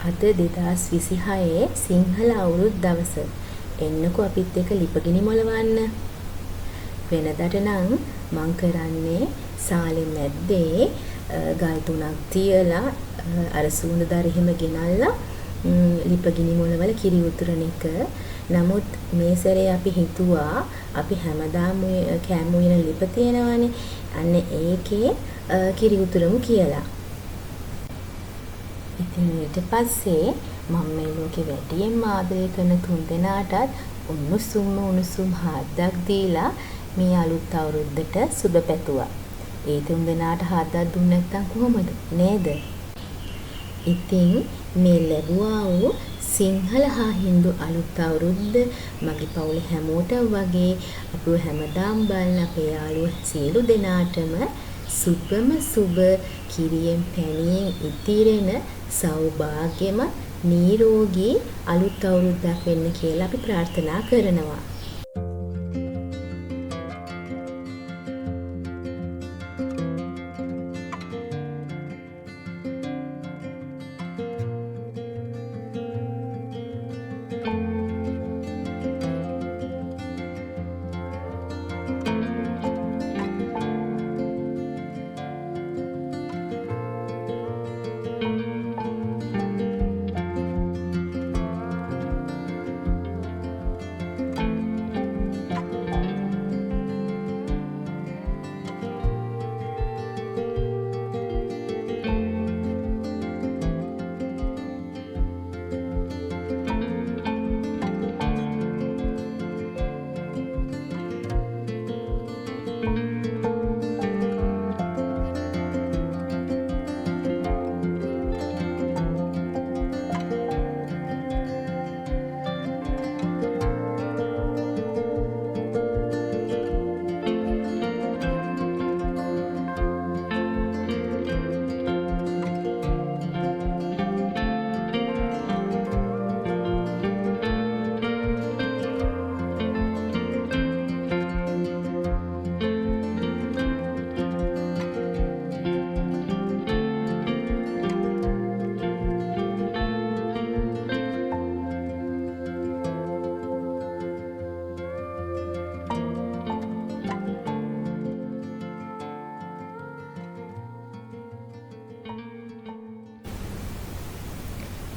අද 2026 සිංහල අවුරුදු දවස. එන්නකෝ අපිත් එක්ක ලිපගිනි මොලවන්න. වෙනදට නම් මං කරන්නේ සාලේ මැද්දේ ගල් තුනක් තියලා අර සූඳ දර එහෙම ගෙනල්ලා ලිපගිනි මොලවල කිරි උතුරන එක. නමුත් මේ සැරේ අපි හිතුවා අපි හැමදාම කෑම උයන ලිප තියෙනවානේ. අන්න ඒකේ කිරි උතුරමු කියලා. ඉතින් ඊට පස්සේ මම මේ ලෝකේ වැඩියෙන්ම ආදරය කරන තුන්දෙනාටත් උණුසුම් හාද්දක් දීලා මේ අලුත් අවුරුද්දට සුබ පැතුවා. ඒ තුන්දෙනාට හාද්දක් දුන්නේ නැත්නම් කොහොමද නේද? ඉතින් මේ ලැබුවා වූ සිංහල හා හින්දු අලුත් අවුරුද්ද මගේ පවුලේ හැමෝටම වගේ අපව හැමදාම බලන අපේ යාළුවෝ සියලු දෙනාටම සුබම සුබ කිරියෙන් පැණියෙන් ඉතිරෙන සෞභාග්‍යමත් නිරෝගී අලුත් අවුරුද්දක් වෙන්න කියලා අපි ප්‍රාර්ථනා කරනවා.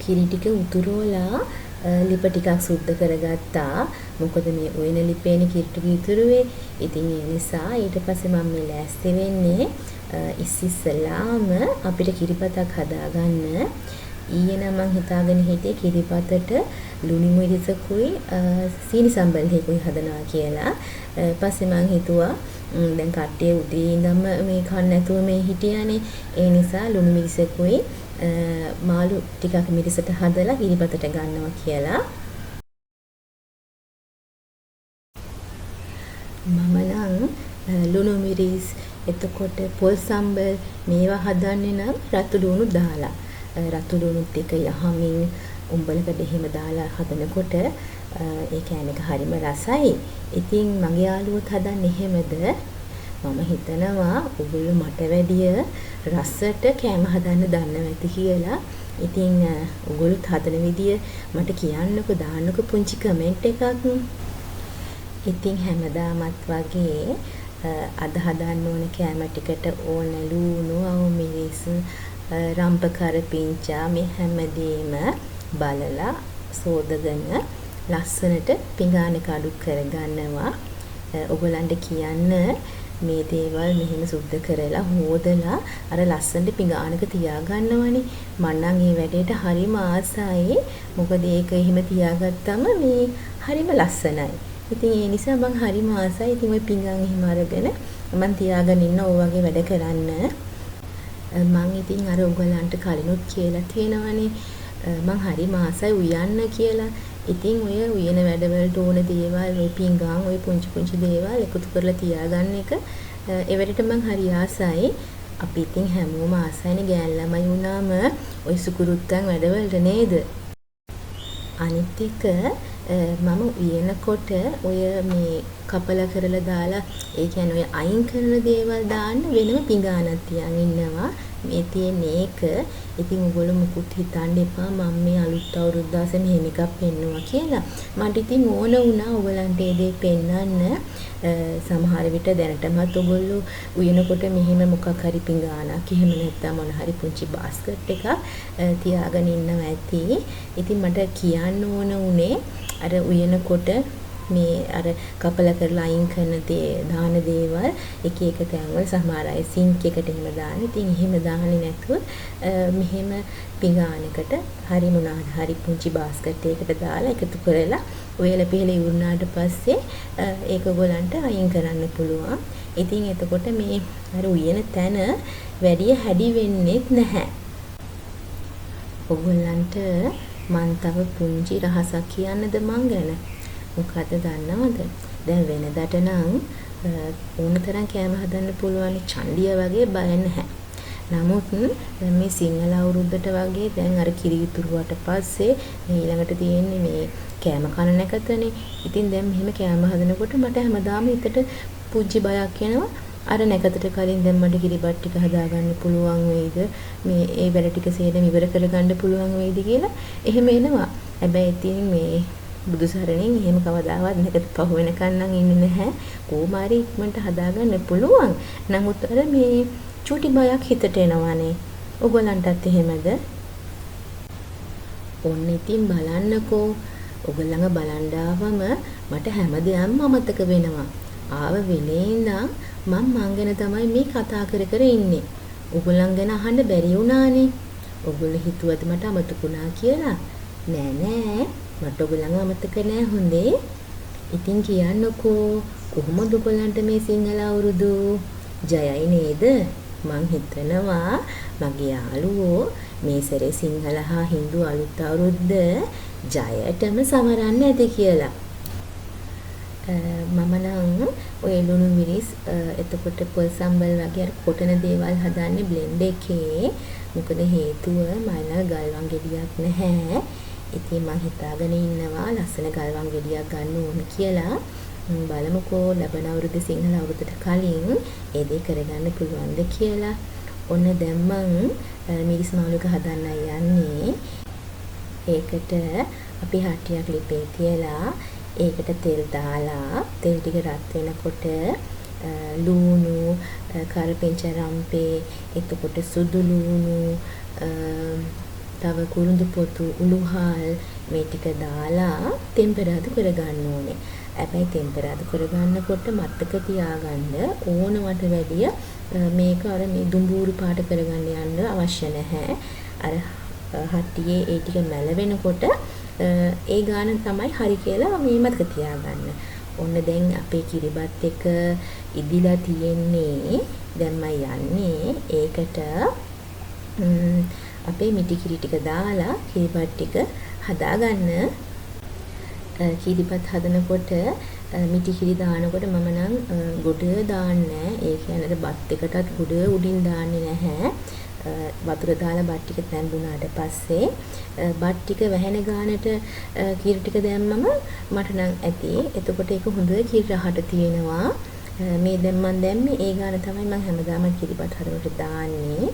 කිරි ටික උතුරෝලා ලිප ටිකක් සුද්ධ කරගත්තා. මොකද මේ උයන ලිපේනේ කිරි ටික ඉතුරුවේ. ඉතින් ඒ නිසා ඊට පස්සේ මම මේ ලෑස්ති වෙන්නේ ඉස්සෙල්ලාම අපිට කිරිපතක් හදාගන්න. ඊයේ නම් මං හිතාගෙන හිටියේ කිරිපතට ලුණු මිරිසකුයි සීනි සම්බන්ධයකුයි හදනවා කියලා. පස්සේ මං හිතුවා දැන් කට්ටිය උදේ ඉඳන්ම මේ කන්න නැතුව මේ හිටියානේ. ඒ නිසා ලුණු මිරිසකුයි මාළු ටිකක් මිරිසට හදලා කිරිපතට ගන්නවා කියලා. මම නම් ලුණු මිරිස් එතකොට පොල් සම්බල් මේවා හදන්නේ නම් රතු ලුණු දාලා. රතු ලුණුත් එක යහමින් උඹලකට එහෙම දාලා හදනකොට ඒ කෑම එක හරිම රසයි. ඉතින් මගේ යාළුවෝත් හදන්නේ එහෙමද? මම හිතනවා ඔයගොල්ලෝ මට වැඩිය රසට කෑම හදන්න දන්නවා ඇති කියලා. ඉතින් ඔයගොල්ලොත් හදන විදිය මට කියන්නකෝ දාන්නකෝ පුංචි කමෙන්ට් එකක්. ඉතින් හැමදාමත් වගේ අද හදන්න ඕන කෑම ටිකට ඕන ලුණු, අවු මිරිස්, රම්ප කරපිංචා මේ හැමදේම බලලා සෝදගෙන ලස්සනට පිඟානේ කඩු කරගන්නවා. ඔයගලන්ට කියන්න මේ දේවල් මෙහෙම සුද්ධ කරලා හොදලා අර ලස්සනට පිඟානක තියාගන්නවනේ. මම නම් මේ වැඩේට හරිම ආසයි. මොකද ඒක එහෙම තියාගත්තම මේ හරිම ලස්සනයි. ඉතින් ඒ නිසා මම හරිම ආසයි. ඉතින් ওই පිඟාන එහෙම අරගෙන මම තියාගෙන ඉන්න ඕ වගේ වැඩ කරන්න. මම ඉතින් අර ඔයගලන්ට කලිනුත් කියලා තියෙනවනේ මම හරිම ආසයි උයන්න කියලා. ඉතින් ඔය උයන වැඩවලට ඕන දේවල් ඔය පිංගාන් ඔය පුංචි දේවල් එකතු කරලා තියාගන්න එක ඒ වැඩට මං හරි ආසයි. අපි ඉතින් හැමෝම ආසයිනේ ගෑන් ළමයි වුණාම ඔය සුකුරුත්තන් වැඩවලට නේද? අනිත් එක මම උයනකොට ඔය මේ කපලා කරලා දාලා ඒ කියන්නේ ඔය අයින් කරන දේවල් දාන්න වෙනම පිඟානක් තියන් ඉන්නවා. මේ තියෙන එක ඉතින් ඔයගොල්ලෝ මුකුත් හිතන්න එපා මම මේ අලුත් අවුරුද්දාසේ මෙහෙම එකක් පෙන්නුවා කියලා. මට ඉතින් ඕන වුණා ඔයගලන්ට ඒ දේ පෙන්වන්න. සමහර විට දැනටමත් ඔයගොල්ලෝ උයනකොට මෙහෙම මොකක් හරි පිඟානක් එහෙම නැත්නම් මොන හරි පුංචි බාස්කට් එකක් තියාගෙන ඉන්නවා ඇති. ඉතින් මට කියන්න ඕන උනේ අර උයනකොට මේ අර කපල කරලා අයින් කරන දාන දේවල් එක එක තැන්වල සමහර අය සින්ක් එකට එහෙම දාන. ඉතින් එහෙම දාන්නේ නැතුව මෙහෙම පිඟානකට හරි මොනාද හරි පුංචි බාස්කට් එකකට දාලා එකතු කරලා ඔයලා පිහලා ඉවරනාට පස්සේ ඒක ඔයගලන්ට අයින් කරන්න පුළුවන්. ඉතින් එතකොට මේ අර උයන තැන වැඩි හැඩි වෙන්නේ නැහැ. ඔයගලන්ට මන් තව පුංචි රහසක් කියන්නද මං ගැන? මොකද්ද දන්නවද? දැන් වෙනදට නම් ඕන තරම් කෑම හදන්න පුළුවන් චණ්ඩිය වගේ බය නැහැ. නමුත් මේ සිංහල අවුරුද්දට වගේ දැන් අර කිරි ඉතුරුවට පස්සේ ඊළඟට තියෙන්නේ මේ කෑම කන නැකතනේ. ඉතින් දැන් මෙහෙම කෑම හදනකොට මට හැමදාම හිතට පුංචි බයක් එනවා. අර නැකතට කලින් දැන් මට කිරිබත් ටික හදාගන්න පුළුවන් වෙයිද? මේ ඒ වැඩ ටික සේරම ඉවර කරගන්න පුළුවන් වෙයිද කියලා එහෙම එනවා. හැබැයි ඉතින් මේ බුදුසරණෙන් එහෙම කවදාවත් නැකත පහු වෙනකන් නම් ඉන්නේ නැහැ. කොහොමාරි ඉක්මනට හදාගන්න පුළුවන්. නමුත් අර මේ චූටි බයක් හිතට එනවානේ. ඔයගලන්ටත් එහෙමද? ඔන්න ඉතින් බලන්නකෝ. ඔයගලඟ බලන් ආවම මට හැමදේම අමතක වෙනවා. ආව වෙලේ ඉඳන් මං ගැන තමයි මේ කතා කර ඉන්නේ. ඔයගලන් ගැන අහන්න බැරි වුණානේ. ඔයගොල්ලෝ හිතුවද මට අමතකුණා කියලා? නෑ. මට ඔයගලන් අමතක නෑ හොඳේ. ඉතින් කියන්නකෝ කොහොමද ඔයගලන්ට මේ සිංහල අවුරුදු ජයයි නේද? මං හිතනවා මගේ යාළුවෝ මේ සැරේ සිංහල හා හින්දු අලුත් අවුරුද්ද ජයටම සමරන්න ඇති කියලා. මම නම් ඔය ලුණු මිරිස් එතකොට පොල් සම්බල් වගේ අර කොටන දේවල් හදන්නේ බ්ලෙන්ඩ් එකේ. මොකද හේතුව මම ගල්වන් ගෙඩියක් නැහැ. ඉතින් මම හිතාගෙන ඉන්නවා ලස්සන ගල්වන් ගෙඩියක් ගන්න ඕන කියලා. බලමුකෝ ලබන අවුරුද්දේ සිංහල අවුරුද්දට කලින් ඒ දේ කරගන්න පුළුවන්ද කියලා. ඔන්න දැන් මං මිරිස් මාළුක හදන්නයි යන්නේ. ඒකට අපි හටියක් ලිපේ තියලා ඒකට තෙල් දාලා තෙල් ටික රත් වෙනකොට ලූණු කරපිංචා රම්පේ එතකොට සුදු ලූණු තව කුරුඳු පොතු උළුහල් මේ ටික දාලා ටෙම්පරාදු කරගන්න ඕනේ. හැබැයි ටෙම්පරාදු කරගන්නකොට මතක තියාගන්න ඕනවට වැඩිය මේක අර මේ දුඹුරු පාට කරගන්න යන්න අවශ්‍ය නැහැ. අර හටියේ ඒ ටික මැල වෙනකොට ඒ ගාන තමයි හරි කියලා මේ මතක තියාගන්න. ඔන්න දැන් අපේ කිරිබත් එක ඉදිලා තියෙන්නේ. දැන් මම යන්නේ ඒකට අපේ මිටි කිරි ටික දාලා කිරිබත් ටික හදාගන්න. කිරිබත් හදනකොට මිටි කිරි දානකොට මම නම් ගොඩ දාන්නේ. ඒ කියන්නේ බත් එකටත් ගොඩ උඩින් දාන්නේ නැහැ. වතුර දාලා බත් ටික තැඹුණාට පස්සේ බත් ටික වැහෙන ගානට කිරි ටික දැම්මම මට නම් ඇති. එතකොට ඒක හොඳ කිරි රහට තියෙනවා. මේ දැන් මම දැම්මේ ඒ ගාන තමයි මම හැමදාම කිරිබත් හදනකොට දාන්නේ.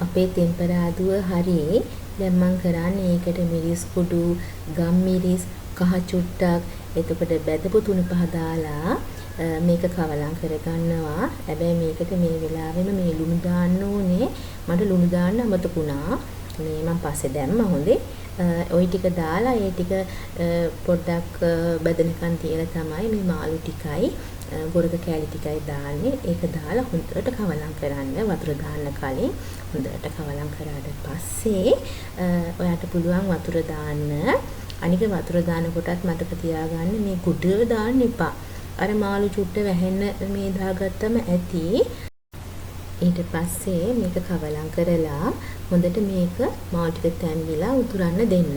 අපේ ටෙම්පරාදුව හරි. දැන් මම කරන්නේ ඒකට මිරිස් කුඩු, ගම් මිරිස්, කහ චුට්ටක්, එතකොට බැදපු තුන පහ දාලා මේක කවලම් කරගන්නවා. හැබැයි මේකට මේ වෙලාවෙම මේ ලුණු දාන්න ඕනේ. මට ලුණු දාන්න අමතකුණා. මේ මම පස්සේ දැම්මා හොඳේ. ওই ටික දාලා ඒ ටික පොඩ්ඩක් බැදෙනකන් තියලා තමයි මේ මාළු ටිකයි ගොරක කෑලි ටිකයි දාන්නේ. ඒක දාලා හොඳට කවලම් කරන්න. වතුර දාන්න කලින් හොඳට කවලම් කරාට පස්සේ ඔයාට පුළුවන් වතුර දාන්න. අනික වතුර දාන කොටත් මතක තියාගන්න මේ කුඩ දාන්න එපා. අර මාළු චුට්ට වැහෙන්න මේ දාගත්තම ඇති. ඊට පස්සේ මේක කවලම් කරලා හොඳට මේක මාළු ටික තැම්බිලා උතුරන්න දෙන්න.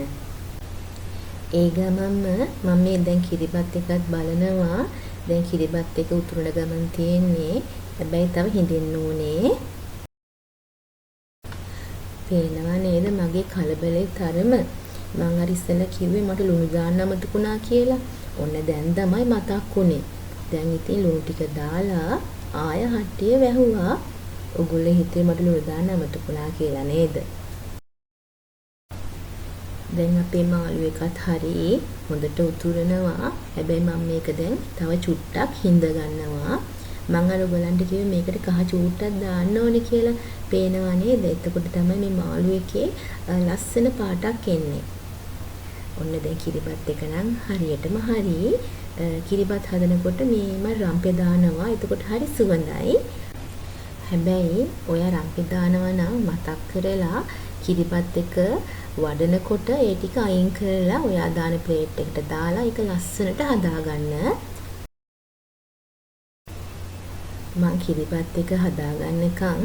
ඒ ගමන්ම මම මේ දැන් කිරිබත් එකත් බලනවා. දැන් කිරිබත් එක උතුරන ගමන් තියෙන්නේ. හැබැයි තව හිඳෙන්න ඕනේ. පේනවා නේද මගේ කලබලේ තරම. මං අර ඉස්සෙල්ලා කිව්වේ මට ලුණු දාන්න අමතකුණා කියලා. ඔන්න දැන් තමයි මතක් වුනේ. දැන් ඉතින් ලුණු ටික දාලා ආය හට්ටිය වැහුවා. ඔගොල්ලෝ හිතුවේ මට ලුණු දාන්න අමතකුණා කියලා නේද? දැන් අපේ මාළු එකත් හරි හොඳට උතුරනවා. හැබැයි මම මේක දැන් තව චුට්ටක් හිඳ ගන්නවා. මම අර ඔයගලන්ට කිව්වේ මේකට කහ චූට්ටක් දාන්න ඕනේ කියලා. පේනවා නේද? එතකොට තමයි මේ මාළු එකේ ලස්සන පාටක් එන්නේ. ඔන්න දැන් කිරිබත් එක නම් හරියටම හරි. කිරිබත් හදනකොට මේම රම්පේ දානවා. එතකොට හරි සුවඳයි. හැබැයි ඔය රම්පේ දානවා නම් මතක් කරලා කිරිබත් එක වඩනකොට ඒ ටික අයින් කරලා ඔයා දාන ප්ලේට් එකට දාලා ඒක ලස්සනට හදාගන්න. මං කිරිබත් එක හදාගන්නකම්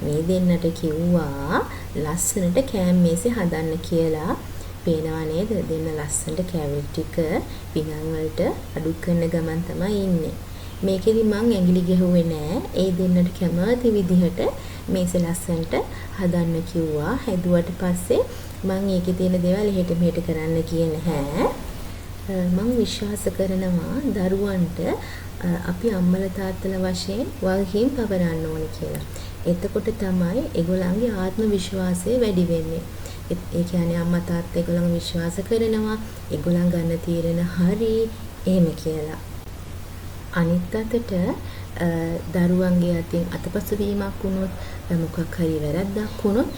මේ දෙන්නට කිව්වා ලස්සනට කෑම මේසේ හදන්න කියලා. පේනවා නේද? දෙන්න ලස්සනට කැවිලි ටික පිඟන් වලට අඩු කරන ගමන් තමයි ඉන්නේ. මේකෙදි මං ඇඟිලි ගැහුවේ නෑ. ඒ දෙන්නට කැමති විදිහට මේසේ ලස්සනට හදන්න කිව්වා. හැදුවට පස්සේ මං ඒකේ තියෙන දේවල් එහෙට මෙහෙට කරන්න කියේ නැහැ. මං විශ්වාස කරනවා දරුවන්ට අපි අම්මලා තාත්තලා වශයෙන් වගකීම් පවරන්න ඕනේ කියලා. එතකොට තමයි ඒගොල්ලන්ගේ ආත්ම විශ්වාසය වැඩි වෙන්නේ. ඒ කියන්නේ අම්මා තාත්තා ඒගොල්ලන්ව විශ්වාස කරනවා. ඒගොල්ලන් ගන්න තීරණ හරි එහෙම කියලා. අනිත් අතට දරුවන්ගේ අතින් අතපසු වීමක් වුණොත් මොකක් හරි වැරද්දක් වුණොත්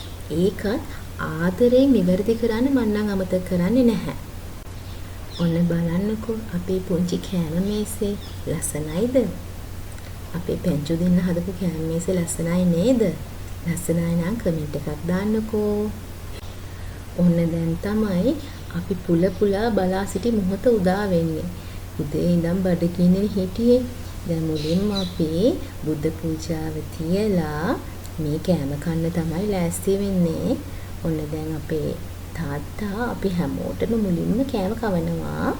ඒකත් ආදරයෙන් නිවැරදි කරන්න මම නම් අමතක කරන්නේ නැහැ. ඔන්න බලන්නකෝ අපේ පුංචි කෑම මේසේ ලස්සනයිද? අපේ පැංචු දෙන්න හදපු කෑම මේසේ ලස්සනයි නේද? ලස්සනයි නම් කමෙන්ට් එකක් දාන්නකෝ. ඔන්න දැන් තමයි අපි පුලා බලා සිටි මොහොත උදා වෙන්නේ. උදේ ඉඳන් බඩගින්නේ හිටියේ. දැන් මුලින්ම අපි බුද්ධ පූජාව තියලා මේ කෑම කන්න තමයි ලෑස්ති වෙන්නේ. ඔන්න දැන් අපේ තාත්තා අපි හැමෝටම මුලින්ම කෑම කවනවා.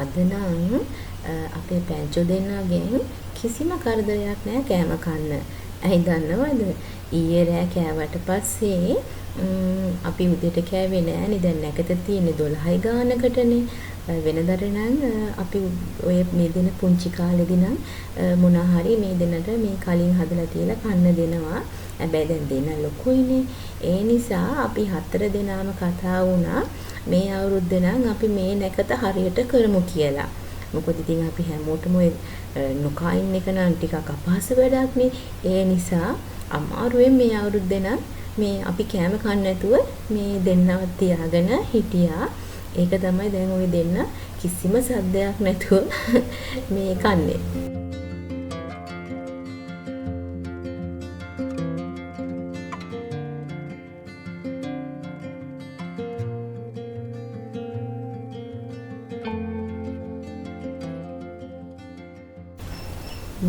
අද නම් අපේ පැංචෝ දෙන්නගෙන් කිසිම කරදරයක් නැහැ කෑම කන්න. ඇයි දන්නවද? ඊයේ රෑ කෑවට පස්සේ අපි උදේට කෑවේ නෑනේ. දැන් නැකත තියෙන්නේ 12යි ගානකටනේ. වෙනදට නම් අපි ඔය මේ දෙන පුංචි කාලේදී නම් මොනවා හරි මේ දෙන්නට මේ කලින් හදලා තියලා කන්න දෙනවා. හැබැයි දැන් දෙන්න ලොකුයිනේ. ඒ නිසා අපි 4 දෙනාම කතා වුණා මේ අවුරුද්ද නම් අපි මේ නැකත හරියට කරමු කියලා. මොකද ඉතින් අපි හැමෝටම ඔය නොකා ඉන්න එක නම් ටිකක් අපහසු වැඩක් නේ. ඒ නිසා අමාරුවෙන් මේ අවුරුද්දේ නම් මේ අපි කෑම කන්න නැතුව මේ දෙන්නවත් තියාගෙන හිටියා. ඒක තමයි දැන් ওই දෙන්න කිසිම සද්දයක් නැතුව මේ කන්නේ.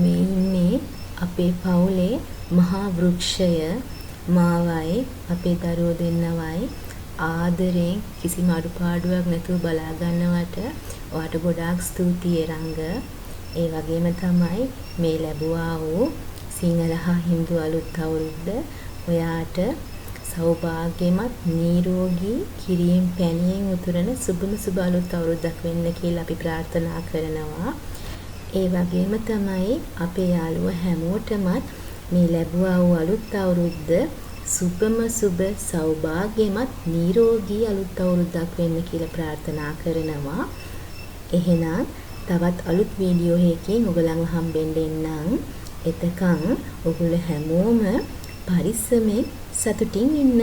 මේ ඉන්නේ අපේ පවුලේ මහා වෘක්ෂය මාවයි අපේ දරුවෝ දෙන්නවයි ආදරෙන් කිසිම අඩුපාඩුවක් නැතුව බලා ගන්නවට ඔයාට ගොඩාක් ස්තුතියි රංග. ඒ වගේම තමයි මේ ලැබුවා වූ සිංහල හා හින්දු අලුත් අවුරුද්ද ඔයාට සෞභාග්‍යමත් නිරෝගී කිරීම පැණියෙන් උතුරන සුබම සුබ අලුත් අවුරුද්දක් වෙන්න කියලා අපි ප්‍රාර්ථනා කරනවා. ඒ වගේම තමයි අපේ යාළුවෝ හැමෝටමත් මේ ලැබුවා වූ අලුත් අවුරුද්ද සුබම සුබ සෞභාග්‍යමත් නිරෝගී අලුත් අවුරුද්දක් වෙන්න කියලා ප්‍රාර්ථනා කරනවා. එහෙනම් තවත් අලුත් වීඩියෝ එකකින් ඔයගලන්ව හම්බෙන්න එන්නම්. එතකන් ඔයගොල්ලෝ හැමෝම පරිස්සමෙන් සතුටින් ඉන්න.